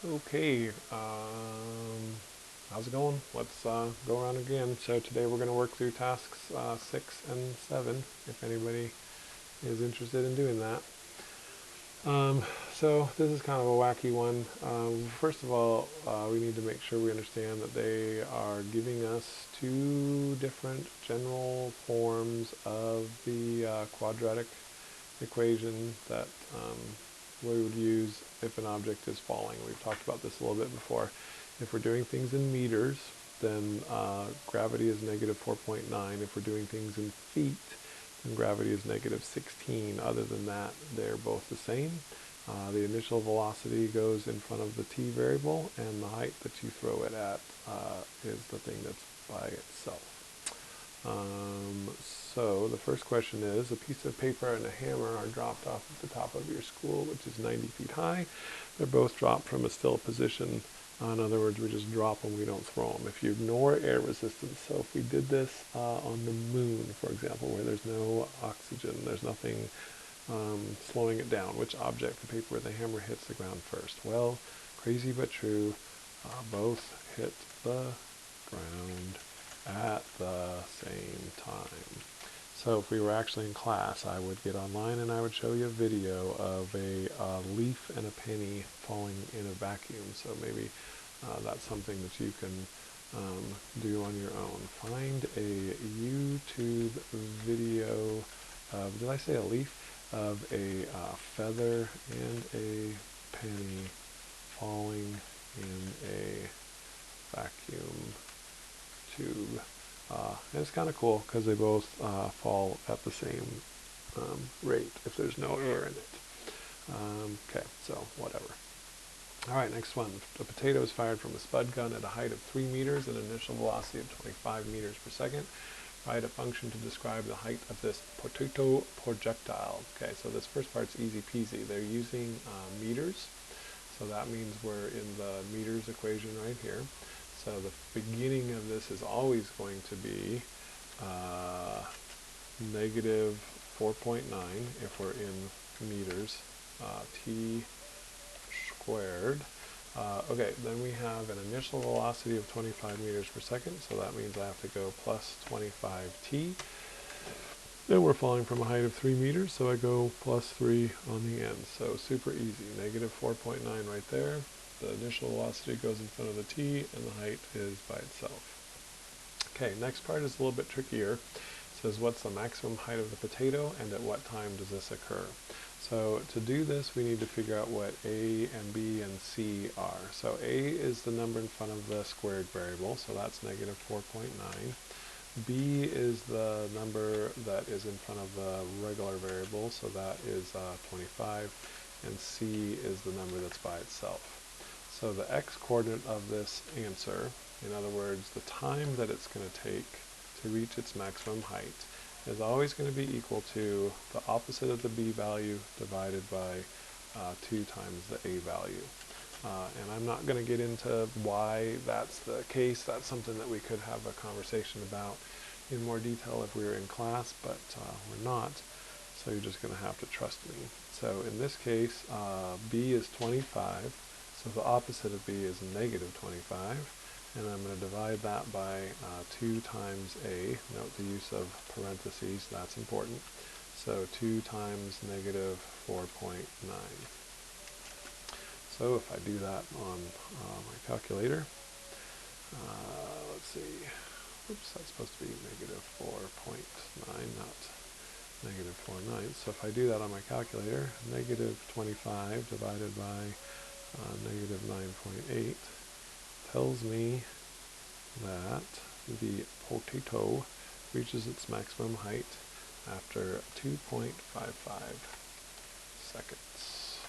Okay, how's it going? Let's go around again. So today we're going to work through tasks 6 and 7, if anybody is interested in doing that. Um, so this is kind of a wacky one. First of all, we need to make sure we understand that they are giving us two different general forms of the quadratic equation that we would use if an object is falling. We've talked about this a little bit before. If we're doing things in meters, then gravity is negative 4.9. If we're doing things in feet, then gravity is negative 16. Other than that, they're both the same. The initial velocity goes in front of the t variable, and the height that you throw it at is the thing that's by itself. So the first question is, a piece of paper and a hammer are dropped off at the top of your school, which is 90 feet high. They're both dropped from a still position. In other words, we just drop them, we don't throw them. If you ignore air resistance, so if we did this on the moon, for example, where there's no oxygen, there's nothing slowing it down, which object, the paper or the hammer, hits the ground first? Well, crazy but true, both hit the ground at the same time. So if we were actually in class, I would get online and I would show you a video of a leaf and a penny falling in a vacuum. So maybe that's something that you can do on your own. Find a YouTube video of, did I say a leaf? Of a feather and a penny falling in a vacuum tube. And it's kind of cool because they both fall at the same rate if there's no air in it. Okay, so whatever. All right, next one. A potato is fired from a spud gun at a height of 3 meters and an initial velocity of 25 meters per second. Write a function to describe the height of this potato projectile. Okay, so this first part's easy peasy. They're using meters, so that means we're in the meters equation right here. So the beginning of this is always going to be negative 4.9 if we're in meters, t squared. Okay, then we have an initial velocity of 25 meters per second, so that means I have to go plus 25t. Then we're falling from a height of 3 meters, so I go plus 3 on the end. So super easy. Negative 4.9 right there. The initial velocity goes in front of the t, and the height is by itself. Okay, next part is a little bit trickier. It says, what's the maximum height of the potato, and at what time does this occur? So to do this, we need to figure out what a and b and c are. So a is the number in front of the squared variable, so that's negative 4.9. B is the number that is in front of the regular variable, so that is 25, and C is the number that's by itself. So the x-coordinate of this answer, in other words, the time that it's going to take to reach its maximum height, is always going to be equal to the opposite of the b value divided by 2 times the a value. And I'm not going to get into why that's the case. That's something that we could have a conversation about in more detail if we were in class, but we're not. So you're just going to have to trust me. So in this case, b is 25. So the opposite of b is negative 25. And I'm going to divide that by 2 times a. Note the use of parentheses, that's important. So 2 times negative 4.9. So if I do that on my calculator, let's see, oops, that's supposed to be negative 4.9, not negative 4.9. So if I do that on my calculator, negative 25 divided by negative 9.8 tells me that the potato reaches its maximum height after 2.55 seconds.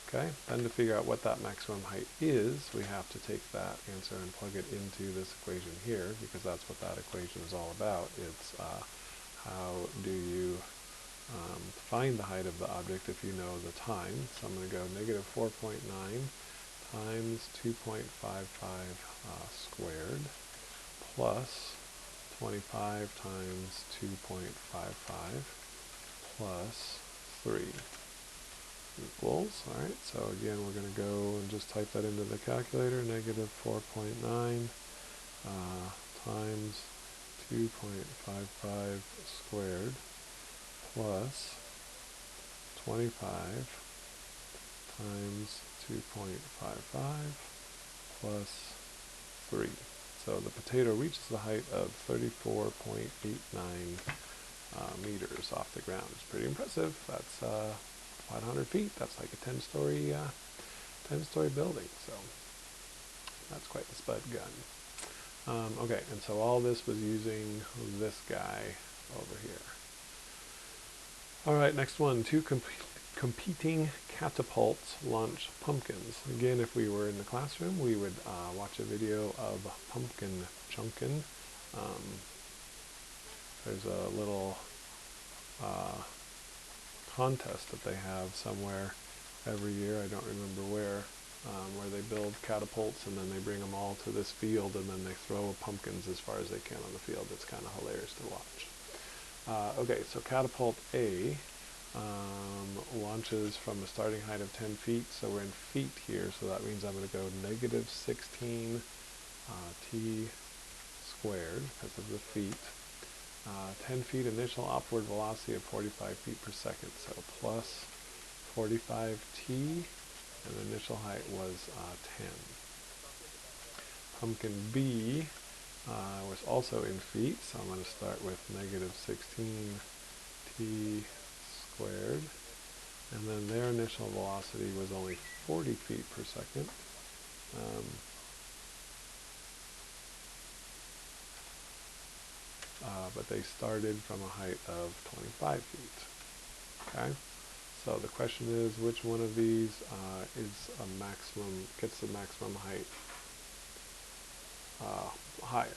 Okay, then to figure out what that maximum height is, we have to take that answer and plug it into this equation here, because that's what that equation is all about. It's how do you find the height of the object if you know the time. So I'm going to go negative 4.9 times 2.55 squared plus 25 times 2.55 plus 3. equals, alright, so again we're going to go and just type that into the calculator, negative 4.9 times 2.55 squared plus 25 times 2.55 plus 3. So the potato reaches the height of 34.89 meters off the ground. It's pretty impressive. That's 500 feet. That's like a 10-story 10-story building. So that's quite the spud gun. Okay, and so all this was using this guy over here. All right, next one. Two competing catapults launch pumpkins. Again, if we were in the classroom, we would watch a video of pumpkin chunkin. There's a little contest that they have somewhere every year. I don't remember where they build catapults and then they bring them all to this field and then they throw pumpkins as far as they can on the field. It's kind of hilarious to watch. Okay, so catapult A launches from a starting height of 10 feet, so we're in feet here, so that means I'm going to go negative 16 t squared because of the feet. 10 feet initial upward velocity of 45 feet per second, so plus 45t, and the initial height was 10. Pumpkin B was also in feet, so I'm going to start with negative 16t squared, and then their initial velocity was only 40 feet per second. But they started from a height of 25 feet. Okay, so the question is, which one of these gets the maximum height higher?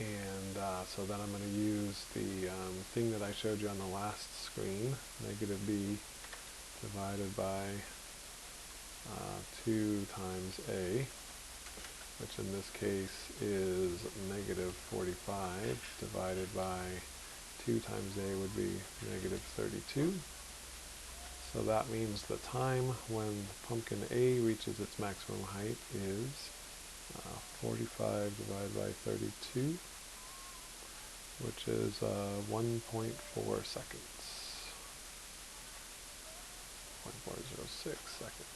And so then I'm going to use the thing that I showed you on the last screen, negative b divided by 2 times a, which in this case is negative 45 divided by 2 times a would be negative 32. So that means the time when pumpkin A reaches its maximum height is 45 divided by 32, which is 1.4 seconds. 0.406 seconds.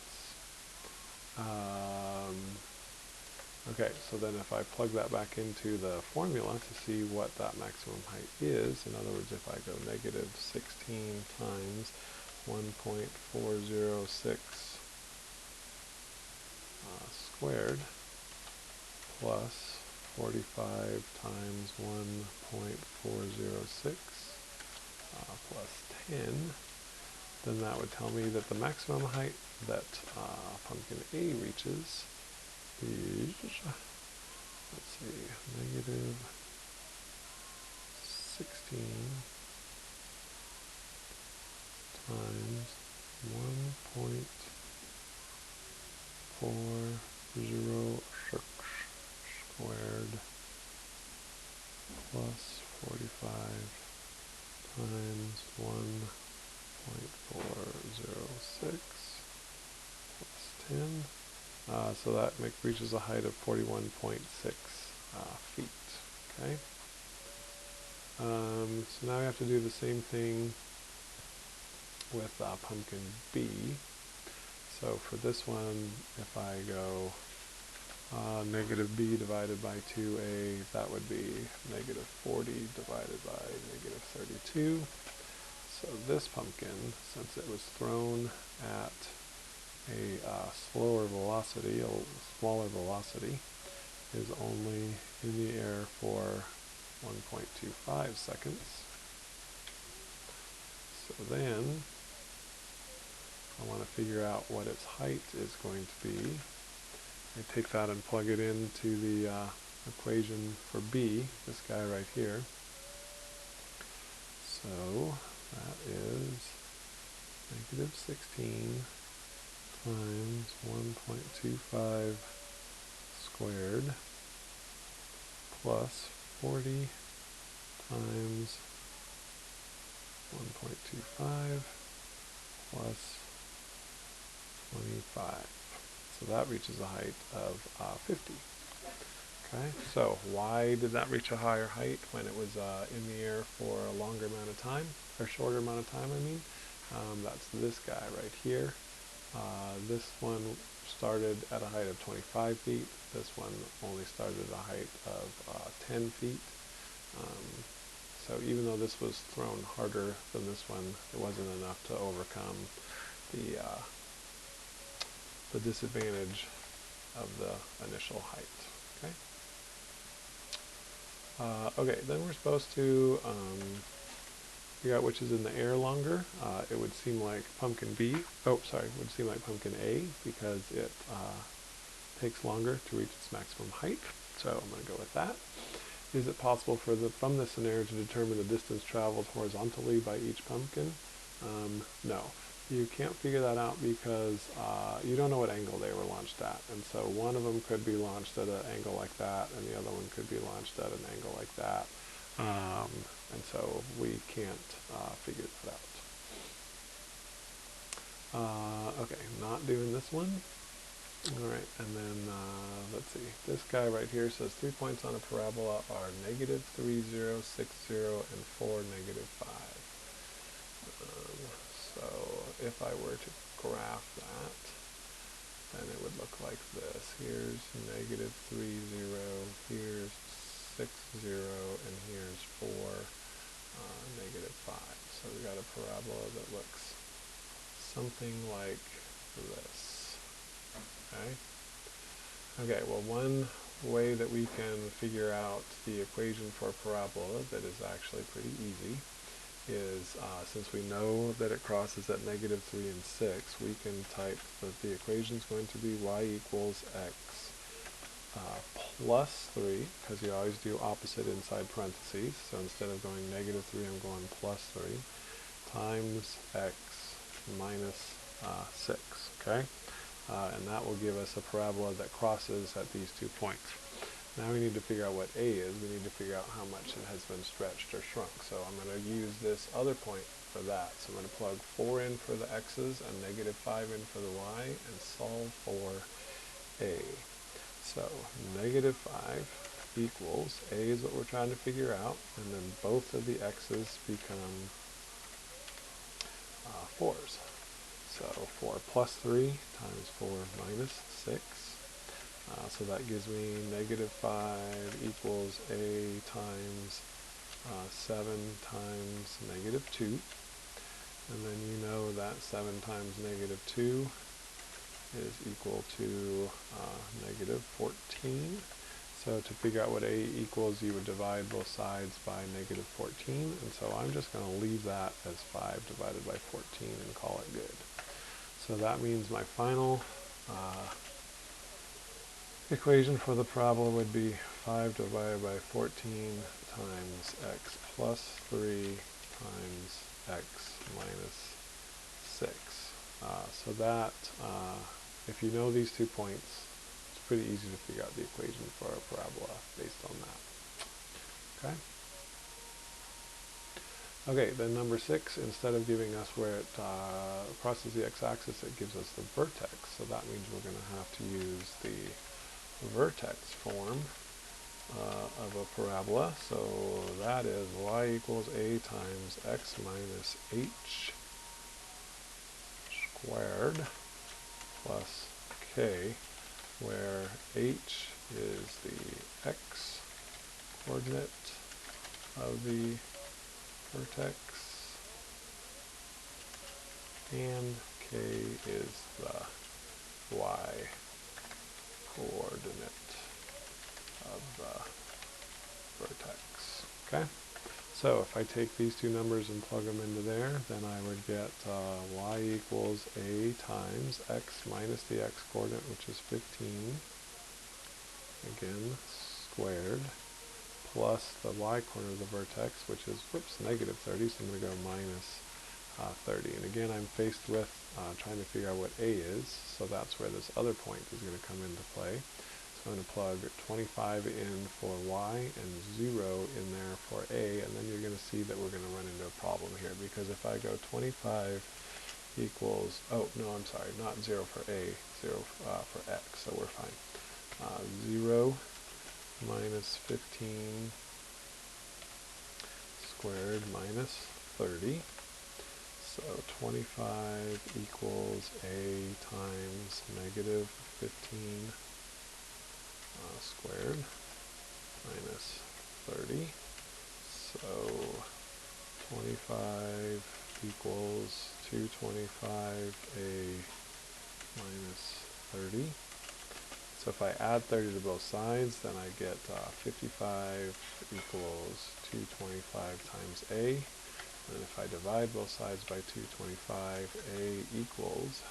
Okay, so then if I plug that back into the formula to see what that maximum height is, in other words, if I go negative 16 times 1.406 squared plus 45 times 1.406 plus 10, then that would tell me that the maximum height that pumpkin A reaches is, let's see, negative 16 times 1.406 squared plus 45 times 1.406 plus 10. So that reaches a height of 41.6 feet. Okay. So now we have to do the same thing with pumpkin B. So for this one, if I go negative b divided by 2a, that would be negative 40 divided by negative 32. So this pumpkin, since it was thrown at a smaller velocity, is only in the air for 1.25 seconds. So then I want to figure out what its height is going to be. I take that and plug it into the equation for B, this guy right here. So that is negative 16 times 1.25 squared plus 40 times 1.25 plus 25. So that reaches a height of 50. Okay, so why did that reach a higher height when it was in the air for a longer amount of time, or shorter amount of time, I mean? That's this guy right here. This one started at a height of 25 feet. This one only started at a height of 10 feet. So even though this was thrown harder than this one, it wasn't enough to overcome the disadvantage of the initial height. Okay. Okay, then we're supposed to figure out which is in the air longer. It would seem like pumpkin B. Oh, sorry, it would seem like pumpkin A because it takes longer to reach its maximum height. So I'm going to go with that. Is it possible from this scenario to determine the distance traveled horizontally by each pumpkin? No. You can't figure that out because you don't know what angle they were launched at. And so one of them could be launched at an angle like that, and the other one could be launched at an angle like that. And so we can't figure that out. Okay, not doing this one. All right, and then let's see. This guy right here says 3 points on a parabola are negative 3, 0, 6, 0, and 4, negative 5. So if I were to graph that, then it would look like this. Here's negative 3, 0, here's 6, 0, and here's 4, negative 5. So we got a parabola that looks something like this. Okay, well, one way that we can figure out the equation for a parabola that is actually pretty easy is, since we know that it crosses at negative 3 and 6, we can type that the equation is going to be y equals x plus 3, because you always do opposite inside parentheses. So instead of going negative 3, I'm going plus 3, times x minus 6, okay? And that will give us a parabola that crosses at these 2 points. Now we need to figure out what A is. We need to figure out how much it has been stretched or shrunk. So I'm going to use this other point for that. So I'm going to plug 4 in for the x's and negative 5 in for the y and solve for A. So negative 5 equals, A is what we're trying to figure out, and then both of the x's become 4's. So 4 plus 3 times 4 minus 6. So that gives me negative 5 equals A times 7 times negative 2. And then you know that 7 times negative 2 is equal to negative 14. So to figure out what A equals, you would divide both sides by negative 14. And so I'm just going to leave that as 5 divided by 14 and call it good. So that means my final equation for the parabola would be 5 divided by 14 times x plus 3 times x minus 6. So that, if you know these 2 points, it's pretty easy to figure out the equation for a parabola based on that. Okay? Okay, then number 6, instead of giving us where it crosses the x-axis, it gives us the vertex. So that means we're going to have to use the vertex form of a parabola. So that is y equals A times x minus h squared plus k, where h is the x coordinate of the vertex and k is the y coordinate of the vertex. Okay? So if I take these two numbers and plug them into there, then I would get y equals A times x minus the x coordinate, which is 15, again, squared, plus the y coordinate of the vertex, which is, negative 30, so I'm going to go minus 30. And again, I'm faced with trying to figure out what A is, so that's where this other point is going to come into play. So I'm going to plug 25 in for y and 0 in there for A, and then you're going to see that we're going to run into a problem here, because if I go 25 equals, oh, no, I'm sorry, not 0 for a, 0 for x, so we're fine. 0 minus 15 squared minus 30. So 25 equals a times negative 15 squared minus 30. So 25 equals 225a minus 30. So if I add 30 to both sides, then I get 55 equals 225 times a. And if I divide both sides by 225, a equals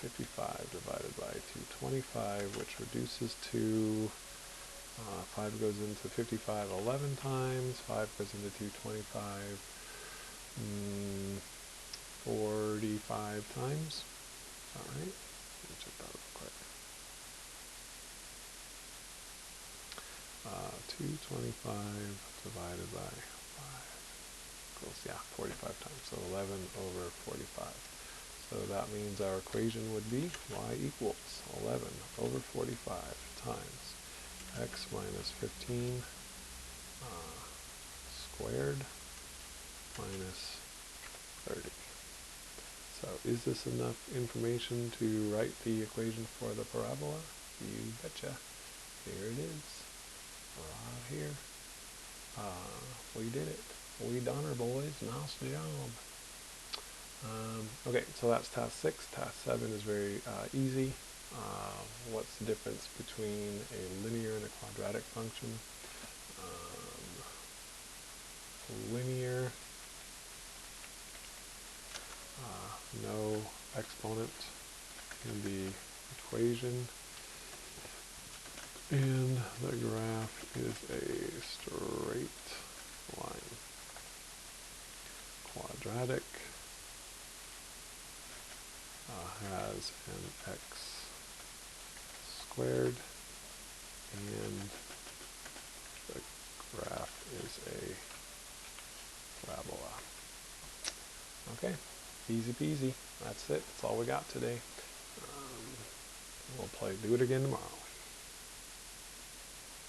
55 divided by 225, which reduces to 5 goes into 55 11 times, 5 goes into 225 45 times. All right, let me check that real quick. 225 divided by 5 equals, yeah, 45 times, so 11 over 45. So that means our equation would be y equals 11 over 45 times x minus 15 squared minus 30. So is this enough information to write the equation for the parabola? You betcha. Here it is. Right here. We did it. We done her, boys. Nice job. Okay, so that's task 6. Task 7 is very easy. What's the difference between a linear and a quadratic function? Linear, no exponent in the equation, and the graph is a straight line. Quadratic has an x squared, and the graph is a parabola. Okay, easy peasy. That's it. That's all we got today. We'll do it again tomorrow.